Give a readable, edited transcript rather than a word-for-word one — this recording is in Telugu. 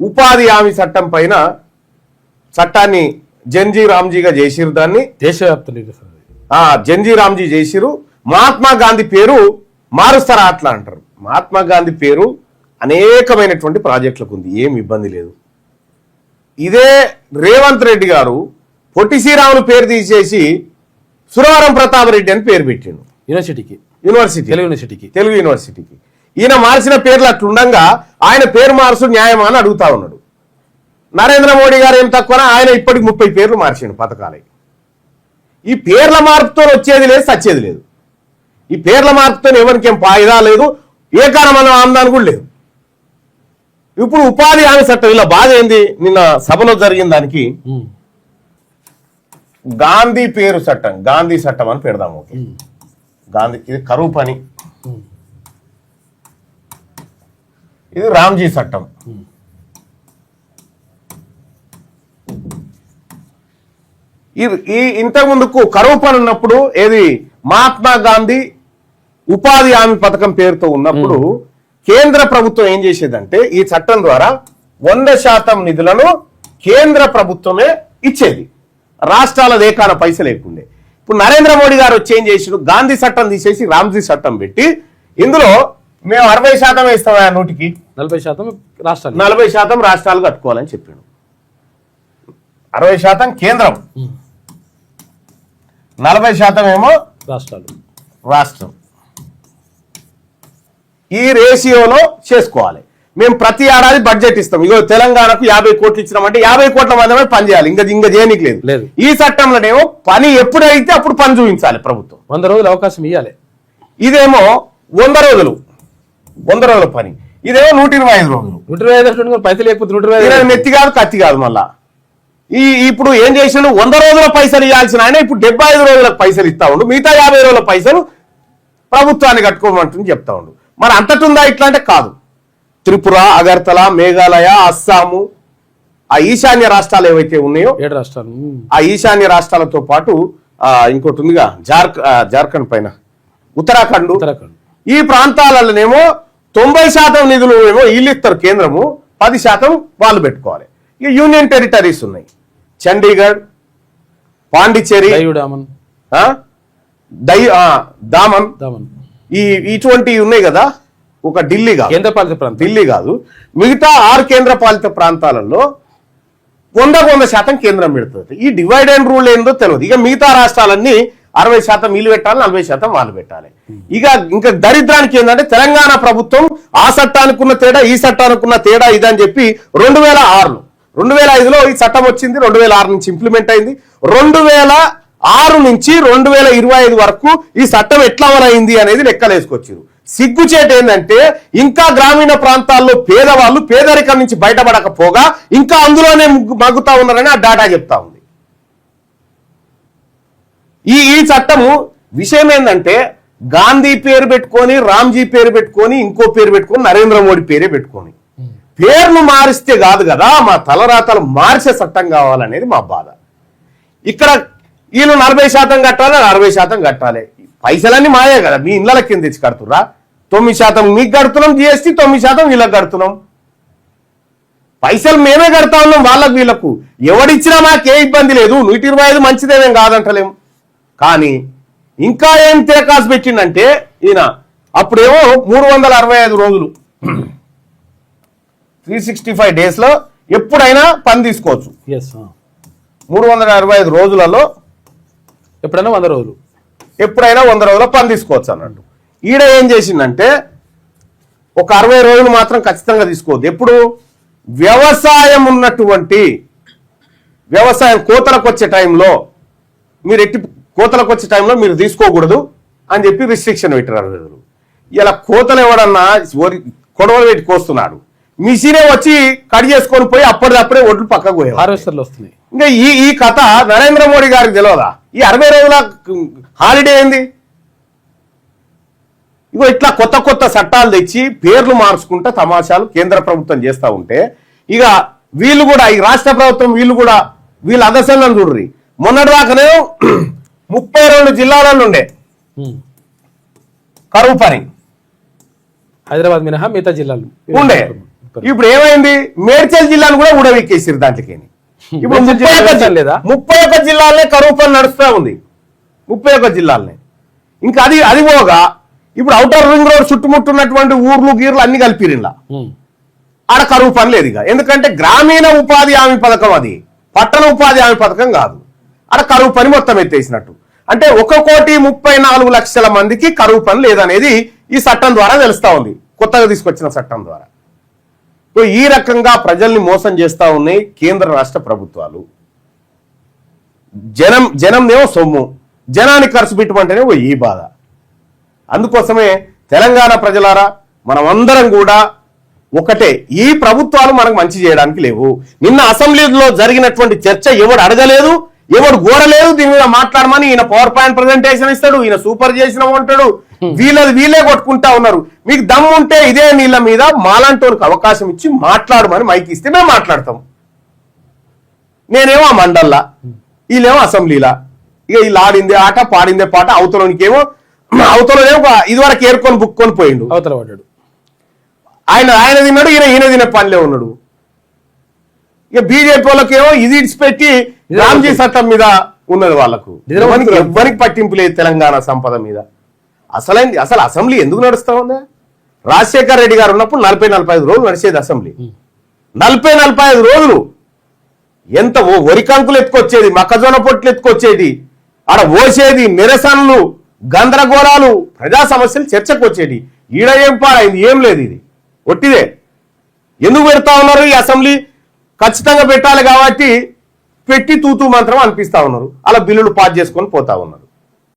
ఉపాధి హామీ చట్టం పైన చట్టాన్ని జన్జీ రామ్జీగా చేసిరు. దాన్ని దేశవ్యాప్తంగా జన్జీ రామ్జీ చేసిరు. మహాత్మా గాంధీ పేరు మారుస్తారా అట్లా అంటారు. మహాత్మా గాంధీ పేరు అనేకమైనటువంటి ప్రాజెక్టులకు ఉంది, ఏం ఇబ్బంది లేదు. ఇదే రేవంత్ రెడ్డి గారు పొట్టి శ్రీరాములు పేరు తీసేసి సురవరం ప్రతాప్ రెడ్డి అని పేరు పెట్టిండు తెలుగు యూనివర్సిటీకి. ఈయన మార్చిన పేర్లు అట్లుండగా ఆయన పేరు మార్చు న్యాయమా అని అడుగుతా ఉన్నాడు. నరేంద్ర మోడీ గారు ఏం తక్కువ, ఆయన ఇప్పటికి 30 పేర్లు మార్చిండు పథకాలే. ఈ పేర్ల మార్పుతో వచ్చేది లేదు, సచ్చేది లేదు. ఈ పేర్ల మార్పుతో ఎవరికి ఏం ఫాయిదా లేదు, ఏ కారణమైన ఆందోళన కూడా లేదు. ఇప్పుడు ఉపాధి హామీ చట్టం ఇలా బాధ ఏంది, నిన్న సభలో జరిగిన దానికి గాంధీ పేరు చట్టం, గాంధీ చట్టం అని పెడదాము. గాంధీ, ఇది కరువు పని, ఇది రామ్జీ చట్టం. ఈ ఇంతకు ముందుకు కరువు పని ఉన్నప్పుడు ఏది మహాత్మా గాంధీ ఉపాధి హామీ పథకం పేరుతో ఉన్నప్పుడు కేంద్ర ప్రభుత్వం ఏం చేసేదంటే ఈ చట్టం ద్వారా 100% నిధులను కేంద్ర ప్రభుత్వమే ఇచ్చేది, రాష్ట్రాల దేకాన పైసలు లేకుండే. ఇప్పుడు నరేంద్ర మోడీ గారు వచ్చి ఏం చేసాడు, గాంధీ చట్టం తీసేసి రామ్జీ చట్టం పెట్టి ఇందులో మేము 60% వేస్తాం, 100కి 40% రాష్ట్రాలు కట్టుకోవాలని చెప్పాడు. 60% కేంద్రం, 40% ఏమో రాష్ట్రం. ఈ రేషియోలో చేసుకోవాలి. మేము ప్రతి ఏడాది బడ్జెట్ ఇస్తాం. ఇగో తెలంగాణకు 50 కోట్లు ఇచ్చినామంటే 50 కోట్ల మందమే పని చేయాలి, ఇంకా చేయనికి లేదు. ఈ చట్టంలోనేమో పని ఎప్పుడైతే అప్పుడు పని చూపించాలి ప్రభుత్వం. 100 రోజులు అవకాశం ఇవ్వాలి. ఇదేమో 100 రోజుల పని, ఇదేమో 125 రోజులు. 125 పైసలు లేకపోతే 125 నెత్తి కాదు కత్తి కాదు. మళ్ళా ఇప్పుడు ఏం చేసినాడు, 100 రోజుల పైసలు ఇవ్వాల్సిన ఆయన ఇప్పుడు 75 రోజులకు పైసలు ఇస్తా ఉండు, మిగతా 50 రోజుల పైసలు ప్రభుత్వాన్ని కట్టుకోమంటుంది చెప్తా ఉండు. మరి అంతటుందా ఇట్లా అంటే కాదు. త్రిపుర, అగర్తల, మేఘాలయ, అస్సాము, ఆ ఈశాన్య రాష్ట్రాలు ఏవైతే ఉన్నాయో 7 రాష్ట్రాలు, ఆ ఈశాన్య రాష్ట్రాలతో పాటు ఇంకోటి ఉందిగా జార్ఖండ్ పైన ఉత్తరాఖండ్, ఈ ప్రాంతాలలోనేమో 90% నిధులు ఏమో వీళ్ళు ఇస్తారు కేంద్రము, 10% వాళ్ళు పెట్టుకోవాలి. ఇక యూనియన్ టెరిటరీస్ ఉన్నాయి, చండీగఢ్, పాండిచ్చేరి, దామన్, ఇటువంటివి ఉన్నాయి కదా. ఒక ఢిల్లీ కాదు, కేంద్రపాలిత ప్రాంతం, ఢిల్లీ కాదు, మిగతా 6 కేంద్ర పాలిత ప్రాంతాలలో 100% కేంద్రం పెడుతుంది. ఈ డివైడ్ అండ్ రూల్ ఏందో తెలియదు. ఇక మిగతా రాష్ట్రాలన్నీ 60% వీళ్ళు పెట్టాలి, 40% వాళ్ళు పెట్టాలి. ఇంకా దరిద్రానికి ఏంటంటే తెలంగాణ ప్రభుత్వం ఆ చట్టానికి ఉన్న తేడా, ఈ చట్టానికి ఉన్న తేడా ఇదని చెప్పి 2005లో ఈ చట్టం వచ్చింది, 2006 నుంచి ఇంప్లిమెంట్ అయింది. 2006 నుంచి 2025 వరకు ఈ చట్టం ఎట్లా అమలైంది అనేది లెక్కలేసుకొచ్చారు. సిగ్గుచేటు ఏంటంటే ఇంకా గ్రామీణ ప్రాంతాల్లో పేదవాళ్ళు పేదరికం నుంచి బయటపడకపోగా ఇంకా అందులోనే మగ్గుతా ఉన్నారని ఆ డాటా చెప్తా ఉంది. ఈ చట్టము విషయం ఏంటంటే గాంధీ పేరు పెట్టుకొని, రామ్జీ పేరు పెట్టుకొని, ఇంకో పేరు పెట్టుకొని, నరేంద్ర మోడీ పేరే పెట్టుకొని పేర్లు మారిస్తే కాదు కదా, మా తలరాతలు మార్చే చట్టం కావాలనేది మా బాధ. ఇక్కడ వీళ్ళు 40% కట్టాలి, 60% కట్టాలి. పైసలన్నీ మాయే కదా, మీ ఇళ్ళ కింద తెచ్చి కడుతురా. 9% మీకు కడుతున్నాం జిఎస్టీ, 9% వీళ్ళకి కడుతున్నాం. పైసలు మేమే కడతా ఉన్నాం వాళ్ళకు వీళ్ళకు. ఎవడిచ్చినా మాకే ఇబ్బంది లేదు, 125 మంచిదేమేం కాదంటలేము. కానీ ఇంకా ఏం తిరకాసు పెట్టిండంటే ఈయన అప్పుడేమో 365 రోజులు 365 డేస్లో ఎప్పుడైనా పని తీసుకోవచ్చు. 365 రోజులలో ఎప్పుడైనా 100 రోజులు, ఎప్పుడైనా 100 రోజుల పని తీసుకోవచ్చు అన్నట్టు. ఈడ ఏం చేసిందంటే ఒక 60 రోజులు మాత్రం ఖచ్చితంగా తీసుకోవద్దు. ఎప్పుడు వ్యవసాయం ఉన్నటువంటి, వ్యవసాయం కోతలకు వచ్చే టైంలో మీరు కోతలకు వచ్చే టైంలో మీరు తీసుకోకూడదు అని చెప్పి రిస్ట్రిక్షన్ పెట్టారు 60 రోజులు. ఇలా కోతలు ఎవడన్నా కొడవలు పెట్టి కోస్తున్నాడు, మిషనే వచ్చి కట్ చేసుకొని పోయి అప్పటిదప్పుడే ఒడ్లు పక్కకు పోయాయి, హార్వెస్టర్లు వస్తున్నాయి. ఇంకా ఈ కథ నరేంద్ర మోడీ గారికి తెలియదా? ఈ 60 రోజుల హాలిడే ఏంది? ఇగో ఇట్లా కొత్త కొత్త చట్టాలు తెచ్చి పేర్లు మార్చుకుంటా తమాషాలు కేంద్ర ప్రభుత్వం చేస్తూ ఉంటే ఇక వీళ్ళు కూడా, ఈ రాష్ట్ర ప్రభుత్వం వీళ్ళు అదసలను చూడ్రి. మొన్నటిదాకానే 32 జిల్లాలలో ఉండే కరువు పని, హైదరాబాద్ మినహా మిగతా జిల్లాలు ఉండే. ఇప్పుడు ఏమైంది, మేడ్చల్ జిల్లాను కూడా ఊడవెక్కేసారు దాంట్లోకి. ఇప్పుడు మేడ్చల్ జిల్లా వ్యవస్థ లేదా? 31 జిల్లాలనే కరువు పని నడుస్తూ ఉంది. 31 జిల్లాలనే. ఇంకా అది పోగా ఇప్పుడు ఔటర్ రింగ్ రోడ్ చుట్టుముట్టున్నటువంటి ఊర్లు గీర్లు అన్ని కలిపిరిలా. ఆడ కరువు పని లేదు ఇక. ఎందుకంటే గ్రామీణ ఉపాధి హామీ పథకం, అది పట్టణ ఉపాధి హామీ పథకం కాదు. ఆడ కరువు పని మొత్తం ఎత్తేసినట్టు. అంటే 1,34,00,000 మందికి కరువు పని లేదనేది ఈ చట్టం ద్వారా తెలుస్తా ఉంది, కొత్తగా తీసుకొచ్చిన చట్టం ద్వారా. ఈ రకంగా ప్రజల్ని మోసం చేస్తా ఉన్నాయి కేంద్ర రాష్ట్ర ప్రభుత్వాలు. జనందేమో సొమ్ము, జనానికి ఖర్చు పెట్టమంటేనే ఈ బాధ. అందుకోసమే తెలంగాణ ప్రజలారా, మనమందరం కూడా ఒకటే, ఈ ప్రభుత్వాలు మనకు మంచి చేయడానికి లేవు. నిన్న అసెంబ్లీలో జరిగినటువంటి చర్చ ఎవడు అడగలేదు, ఎవడు కోరలేదు దీని మీద మాట్లాడమని. ఈయన పవర్ పాయింట్ ప్రజెంటేషన్ ఇస్తాడు, ఈయన సూపర్ చేసిన ఉంటాడు, వీళ్ళే కొట్టుకుంటా ఉన్నారు. మీకు దమ్ము ఉంటే ఇదే నీళ్ళ మీద మాలాంటోనికి అవకాశం ఇచ్చి మాట్లాడమని మైక్ ఇస్తే మేము మాట్లాడతాం. నేనేమో ఆ మండల్లా, వీళ్ళేమో అసెంబ్లీలా. ఇక వీళ్ళు ఆడిందే ఆట, పాడిందే పాట. అవతలనికేమో ఇదివరకు ఏరుకొని బుక్కొని పోయిండు, అవతల పడ్డాడు. ఆయన తిన్నాడు, ఈయన తినే పనిలే ఉన్నాడు. ఇక బీజేపీ వాళ్ళకేమో ఇది ఇడిచిపెట్టి రామ్జీ చట్టం మీద ఉన్నది వాళ్ళకు. ఎవ్వరికి పట్టింపు లేదు తెలంగాణ సంపద మీద. అసలు అసెంబ్లీ ఎందుకు నడుస్తా ఉందా? రాజశేఖర రెడ్డి గారు ఉన్నప్పుడు 40-45 రోజులు నడిచేది అసెంబ్లీ. 40-45 రోజులు ఎంత వరి కంకులు ఎత్తుకొచ్చేది, మొక్కజొన్న పొట్లు ఎత్తుకొచ్చేది, ఆడ ఓసేది, నిరసనలు, గందరగోళాలు, ప్రజా సమస్యలు చర్చకు వచ్చేది. ఈడ ఏం పాడైంది? ఏం లేదు, ఇది ఒట్టిదే. ఎందుకు పెడతా ఉన్నారు ఈ అసెంబ్లీ? ఖచ్చితంగా పెట్టాలి కాబట్టి పెట్టి తూతూ మంత్రం అనిపిస్తా ఉన్నారు. అలా బిల్లులు పాస్ చేసుకొని పోతా ఉన్నారు.